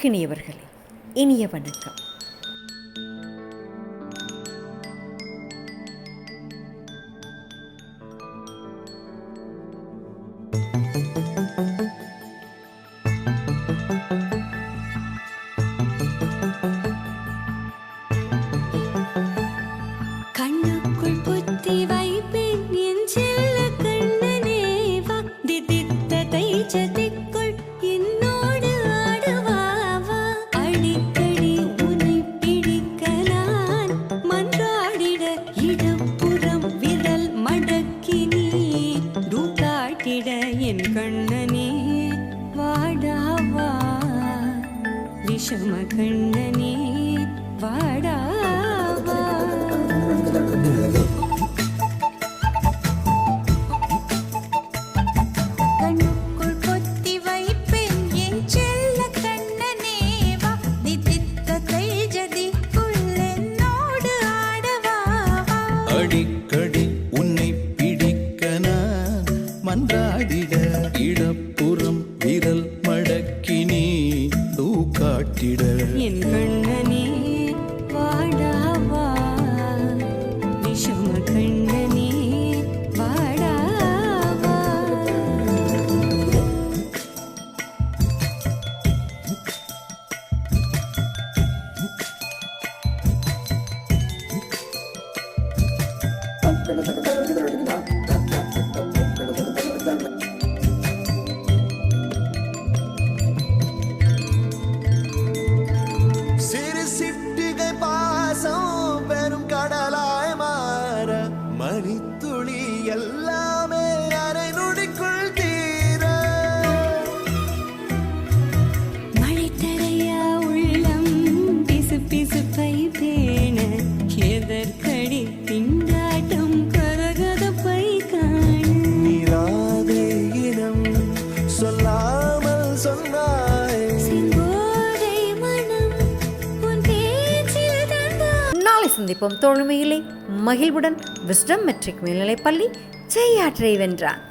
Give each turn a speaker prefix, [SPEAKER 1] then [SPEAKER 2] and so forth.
[SPEAKER 1] கிணியவர்களே, இனிய வணக்கம்.
[SPEAKER 2] கண்ணுக்குள் புத்தி வைப்பேன் என் செல்ல கண்ணனே வா, திதித்ததை சதிக்குள் என்னோடு ஆடுவாவா. அடிக்கடி உன்னை பிடிக்க நான் மன்றாடிட, இடப்புறம் விரல் மடக்கி நீ தூக்காட்டிட, என் கண்ணனே வாடாவா, விஷம கண்ணனே வாடாவா. கண்ணுக்குள் பொத்தி வைப்பேன் என் செல்ல கண்ணனே வா, திதித்ததை ஜதிக்குள் என்னோடு ஆடவா.
[SPEAKER 3] அடிக்கடி உன்னை பிடிக்க நான் மன்றாடிட, இடப்புறம் விரல் மடக்கி நீ தூக்காட்டிட,
[SPEAKER 2] என் கண்ணனே வாடாவா, விஷம கண்ணனே வாடாவா.
[SPEAKER 3] சிறு சிட்டிகை பாசம் பெரும் கடலாய் மாற, மணித்துளி எல்லாமே அரை நொடிக்குள் தீர.
[SPEAKER 2] மழை தரையா உள்ளம் பிசு பிசுப்பை பேண, எதற்கடி திண்டாட்டம் கரகதப்பை காண.
[SPEAKER 3] நீராதே இனம் சொல்லாமல் சொன்னாய்,
[SPEAKER 2] செங்கோடை மனம் உன் பேச்சில் தந்தா.
[SPEAKER 1] நாளை சந்திப்போம். தோழமையிலே மகிழ்வுடன் விஸ்டம் மெட்ரிக் மேல்நிலைப்பள்ளி செய்யாற்றை வென்றான்.